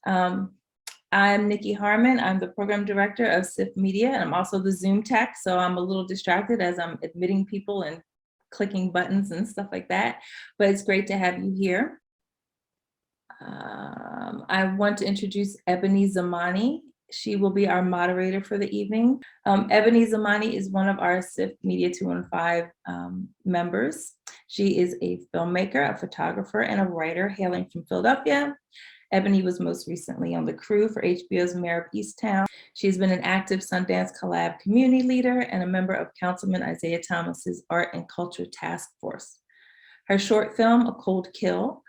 Um, I'm Nikki Harmon. I'm the program director of SIF Media, and I'm also the Zoom tech. So I'm a little distracted as I'm admitting people and clicking buttons and stuff like that. But it's great to have you here. I want to introduce Ebony Zamani. She will be our moderator for the evening. Ebony Zamani is one of our SIF Media 215 members. She is a filmmaker, a photographer, and a writer hailing from Philadelphia. Ebony was most recently on the crew for HBO's Mayor of Easttown. She's been an active Sundance Collab community leader and a member of Councilman Isaiah Thomas's Art and Culture Task Force. Her short film, A Cold Kill,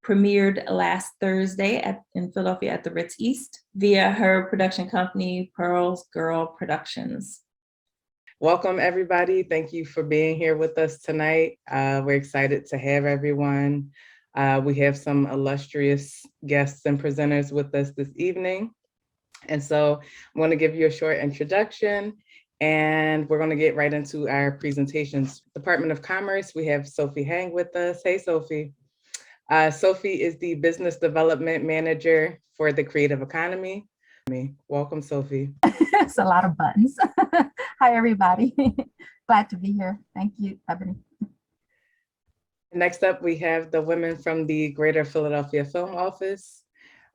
premiered last Thursday in Philadelphia at the Ritz East via her production company, Pearls Girl Productions. Welcome, everybody. Thank you for being here with us tonight. We're excited to have everyone. We have some illustrious guests and presenters with us this evening. And so I'm going to give you a short introduction, and we're going to get right into our presentations. Department of Commerce, we have Sophie Hang with us. Hey, Sophie. Sophie is the Business Development Manager for the Creative Economy. Welcome, Sophie. It's a lot of buttons. Hi, everybody. Glad to be here. Thank you, Ebony. Next up, we have the women from the Greater Philadelphia Film Office.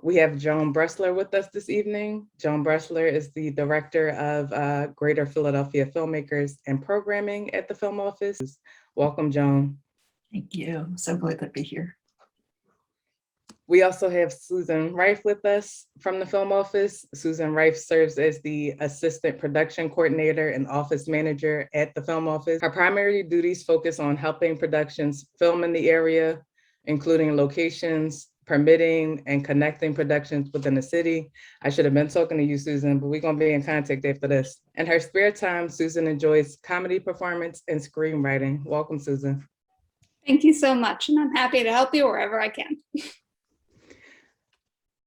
We have Joan Bressler with us this evening. Joan Bressler is the Director of Greater Philadelphia Filmmakers and Programming at the Film Office. Welcome, Joan. Thank you. So glad to be here. We also have Susan Rife with us from the Film Office. Susan Rife serves as the Assistant Production Coordinator and Office Manager at the Film Office. Her primary duties focus on helping productions film in the area, including locations, permitting, and connecting productions within the city. I should have been talking to you, Susan, but we're gonna be in contact after this. In her spare time, Susan enjoys comedy performance and screenwriting. Welcome, Susan. Thank you so much, and I'm happy to help you wherever I can.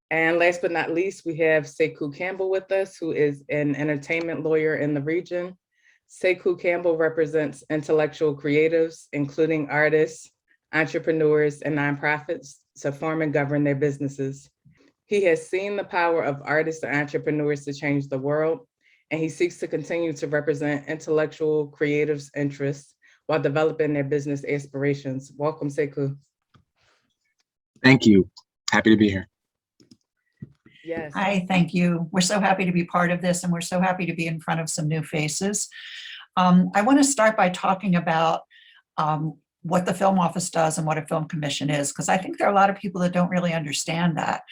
And last but not least, we have Sekou Campbell with us, who is an entertainment lawyer in the region. Sekou Campbell represents intellectual creatives, including artists, entrepreneurs, and nonprofits to form and govern their businesses. He has seen the power of artists and entrepreneurs to change the world, and he seeks to continue to represent intellectual creatives' interests while developing their business aspirations. Welcome, Sekou. Thank you. Happy to be here. Yes. Hi, thank you. We're so happy to be part of this, and we're so happy to be in front of some new faces. I want to start by talking about what the Film Office does and what a film commission is, because I think there are a lot of people that don't really understand that.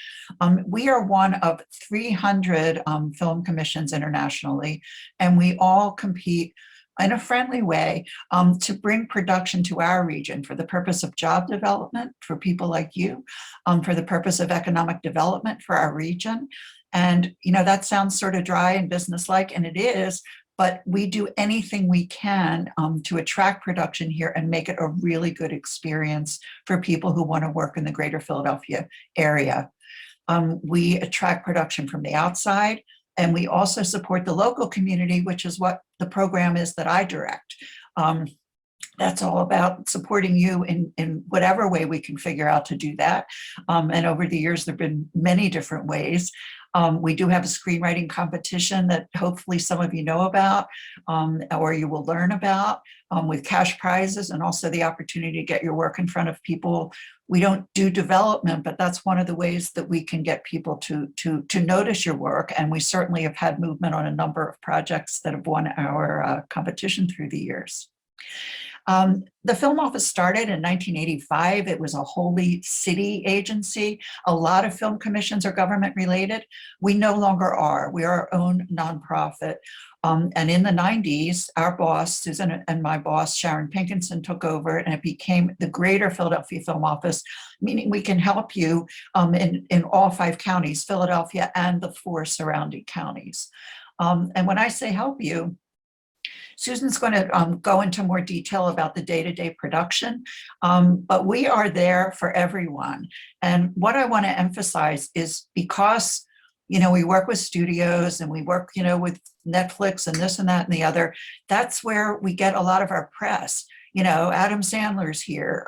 We are one of 300 film commissions internationally, and we all compete in a friendly way to bring production to our region for the purpose of job development for people like you, for the purpose of economic development for our region. And that sounds sort of dry and businesslike, and it is, but we do anything we can to attract production here and make it a really good experience for people who want to work in the greater Philadelphia area. We attract production from the outside, and we also support the local community, which is what the program is that I direct. That's all about supporting you in whatever way we can figure out to do that. And over the years, there have been many different ways. We do have a screenwriting competition that hopefully some of you know about, or you will learn about, with cash prizes and also the opportunity to get your work in front of people. We don't do development, but that's one of the ways that we can get people to notice your work. And we certainly have had movement on a number of projects that have won our competition through the years. The Film Office started in 1985. It was a wholly city agency. A lot of film commissions are government related. We no longer are. We are our own nonprofit. And in the 90s, our boss, Susan, and my boss, Sharon Pinkinson, took over, and it became the Greater Philadelphia Film Office, meaning we can help you in all 5 counties, Philadelphia and the 4 surrounding counties. And when I say help you, Susan's going to go into more detail about the day-to-day production, but we are there for everyone. And what I want to emphasize is because, we work with studios and we work, with Netflix and this and that and the other, that's where we get a lot of our press. Adam Sandler's here.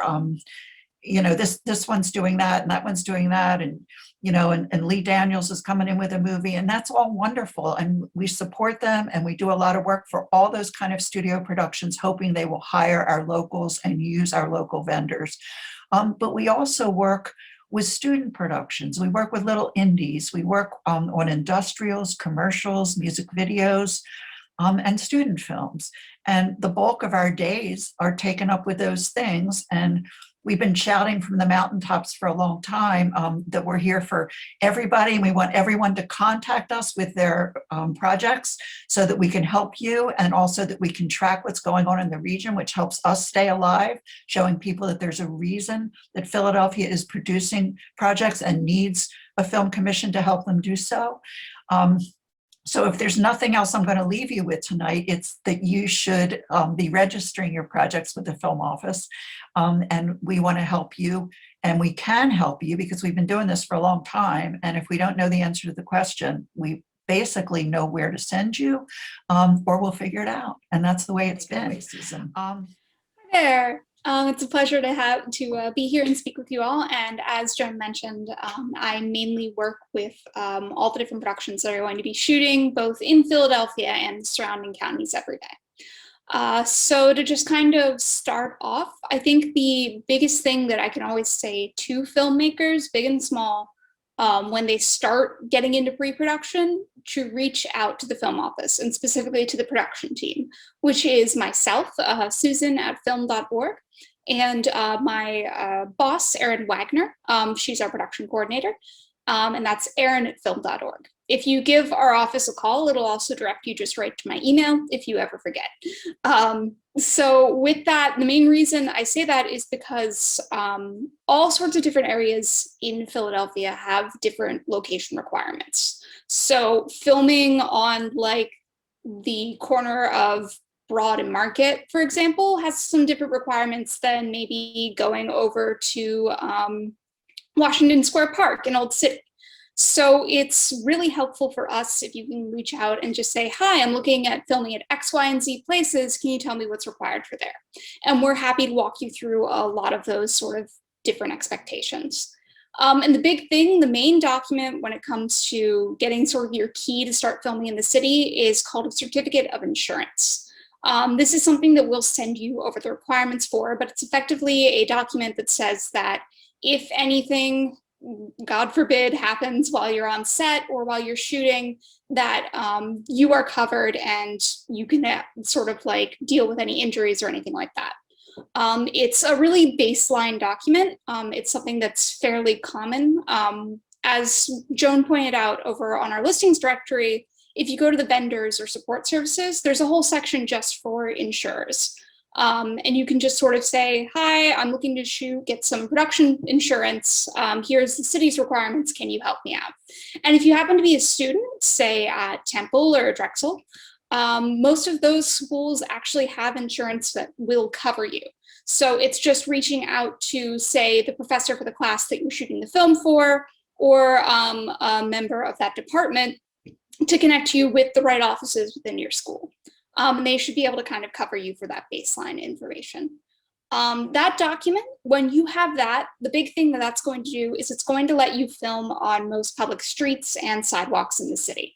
this one's doing that and that one's doing that. And, and Lee Daniels is coming in with a movie, and that's all wonderful. And we support them, and we do a lot of work for all those kind of studio productions, hoping they will hire our locals and use our local vendors. But we also work with student productions. We work with little indies. We work on industrials, commercials, music videos, and student films. And the bulk of our days are taken up with those things. And we've been shouting from the mountaintops for a long time that we're here for everybody, and we want everyone to contact us with their projects so that we can help you, and also that we can track what's going on in the region, which helps us stay alive, showing people that there's a reason that Philadelphia is producing projects and needs a film commission to help them do so. So if there's nothing else I'm going to leave you with tonight, it's that you should be registering your projects with the Film Office. And we want to help you, and we can help you because we've been doing this for a long time. And if we don't know the answer to the question, we basically know where to send you, or we'll figure it out. And that's the way it's been, Susan. Hi there. It's a pleasure to be here and speak with you all. And as Joan mentioned, I mainly work with all the different productions that are going to be shooting both in Philadelphia and surrounding counties every day. So to just kind of start off, I think the biggest thing that I can always say to filmmakers, big and small, when they start getting into pre-production, to reach out to the Film Office, and specifically to the production team, which is myself, Susan at film.org, and my boss, Erin Wagner. She's our production coordinator, and that's Erin at film.org. If you give our office a call, it'll also direct you just right to my email if you ever forget. So with that, the main reason I say that is because all sorts of different areas in Philadelphia have different location requirements. So filming on like the corner of Broad and Market, for example, has some different requirements than maybe going over to Washington Square Park in Old City. So it's really helpful for us if you can reach out and just say, hi, I'm looking at filming at X, Y, and Z places. Can you tell me what's required for there? And we're happy to walk you through a lot of those sort of different expectations. And the big thing, the main document when it comes to getting sort of your key to start filming in the city is called a certificate of insurance. This is something that we'll send you over the requirements for, but it's effectively a document that says that if anything, God forbid, happens while you're on set or while you're shooting, that you are covered and you can sort of like deal with any injuries or anything like that. It's a really baseline document. It's something that's fairly common. As Joan pointed out over on our listings directory, if you go to the vendors or support services, there's a whole section just for insurers. And you can just sort of say, hi, I'm looking to get some production insurance. Here's the city's requirements. Can you help me out? And if you happen to be a student, say at Temple or Drexel, most of those schools actually have insurance that will cover you. So it's just reaching out to, say, the professor for the class that you're shooting the film for, or a member of that department to connect you with the right offices within your school. And they should be able to kind of cover you for that baseline information. That document, when you have that, the big thing that that's going to do is it's going to let you film on most public streets and sidewalks in the city.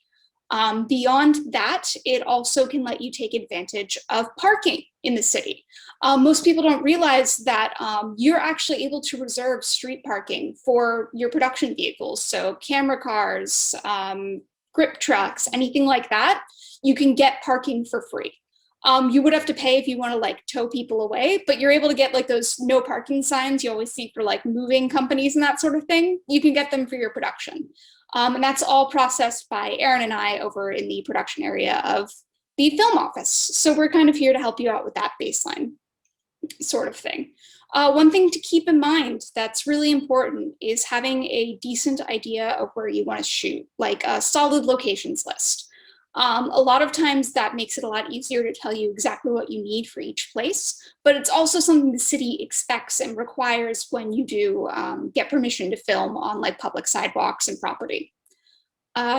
Beyond that, it also can let you take advantage of parking in the city. Most people don't realize that you're actually able to reserve street parking for your production vehicles. So camera cars, grip trucks, anything like that, you can get parking for free. You would have to pay if you want to like tow people away, but you're able to get like those no parking signs you always see for like moving companies and that sort of thing. You can get them for your production. And that's all processed by Erin and I over in the production area of the Film Office. So we're kind of here to help you out with that baseline sort of thing. One thing to keep in mind that's really important is having a decent idea of where you want to shoot, like a solid locations list. A lot of times that makes it a lot easier to tell you exactly what you need for each place, but it's also something the city expects and requires when you do get permission to film on like public sidewalks and property.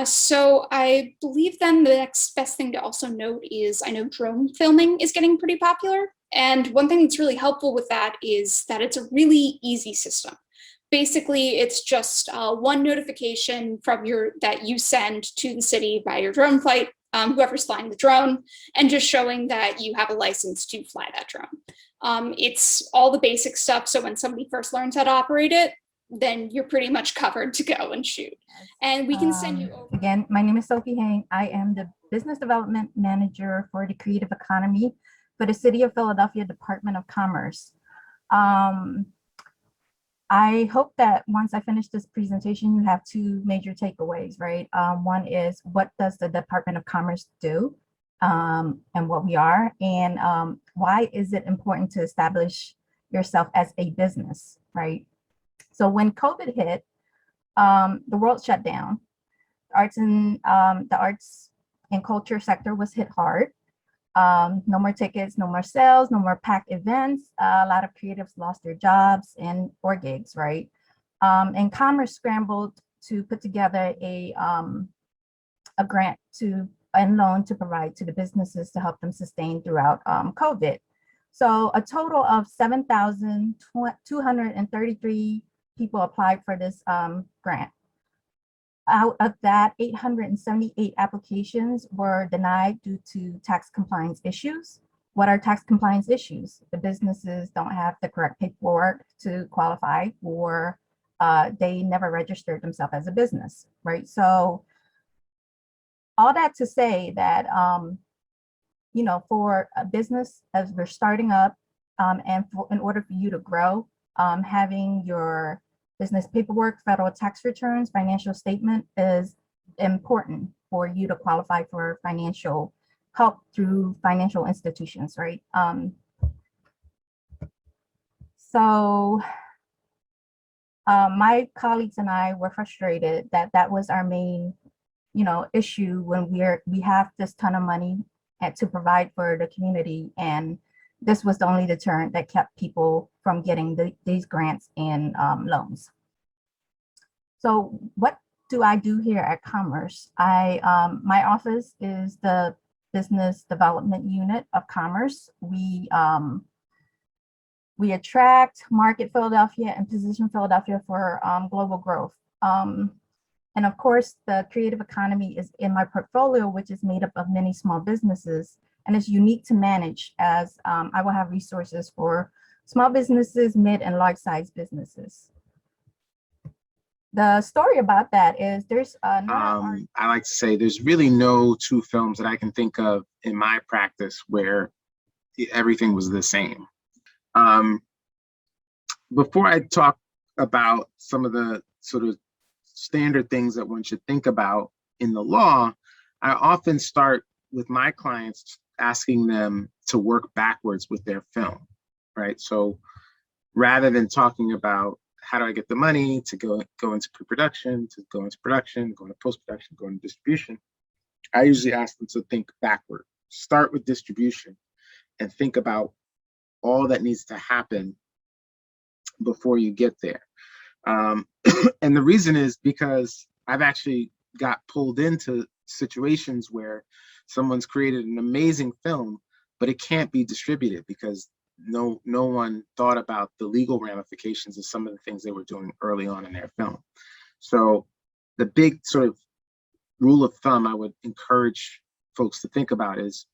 So I believe then the next best thing to also note is I know drone filming is getting pretty popular. And one thing that's really helpful with that is that it's a really easy system. Basically, it's just one notification from that you send to the city by your drone flight, whoever's flying the drone, and just showing that you have a license to fly that drone. It's all the basic stuff. So when somebody first learns how to operate it, then you're pretty much covered to go and shoot. And we can send you over. Again, my name is Sophie Hang. I am the Business Development Manager for the Creative Economy for the City of Philadelphia Department of Commerce. I hope that once I finish this presentation, you have two major takeaways, right? One is, what does the Department of Commerce do, and what we are, and why is it important to establish yourself as a business, right? So when COVID hit, the world shut down. The arts and culture sector was hit hard. No more tickets, no more sales, no more packed events. A lot of creatives lost their jobs or gigs, right? And commerce scrambled to put together a grant and loan to provide to the businesses to help them sustain throughout COVID. So a total of 7,233 people applied for this grant. Out of that, 878 applications were denied due to tax compliance issues. What are tax compliance issues? The businesses don't have the correct paperwork to qualify, or they never registered themselves as a business, right? So all that to say that, for a business as we're starting up, in order for you to grow, having your business paperwork, federal tax returns, financial statement is important for you to qualify for financial help through financial institutions, right? My colleagues and I were frustrated that that was our main, issue when we have this ton of money to provide for the community, and this was the only deterrent that kept people from getting these grants and loans. So what do I do here at Commerce? My office is the Business Development Unit of Commerce. We attract, market Philadelphia, and position Philadelphia for global growth. And of course, the creative economy is in my portfolio, which is made up of many small businesses, and it's unique to manage, as I will have resources for small businesses, mid and large size businesses. The story about that is there's I like to say there's really no two films that I can think of in my practice where everything was the same. Before I talk about some of the sort of standard things that one should think about in the law, I often start with my clients asking them to work backwards with their film, right? So rather than talking about how do I get the money to go into pre-production, to go into production, go into post-production, go into distribution, I usually ask them to think backward. Start with distribution and think about all that needs to happen before you get there. And the reason is because I've actually got pulled into situations where someone's created an amazing film, but it can't be distributed because no one thought about the legal ramifications of some of the things they were doing early on in their film. So the big sort of rule of thumb I would encourage folks to think about is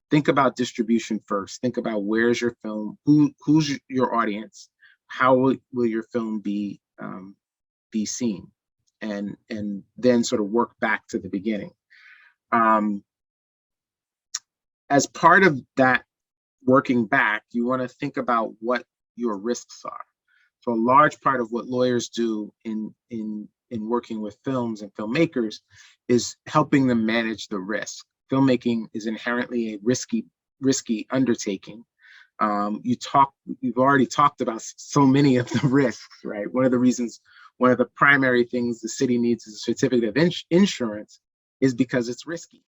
think about distribution first. Think about where's your film, who's your audience, how will your film be seen, and then sort of work back to the beginning. As part of that working back, you want to think about what your risks are. So a large part of what lawyers do in working with films and filmmakers is helping them manage the risk. Filmmaking is inherently a risky undertaking. You've already talked about so many of the risks, right? One of the primary things the city needs is a certificate of insurance is because it's risky.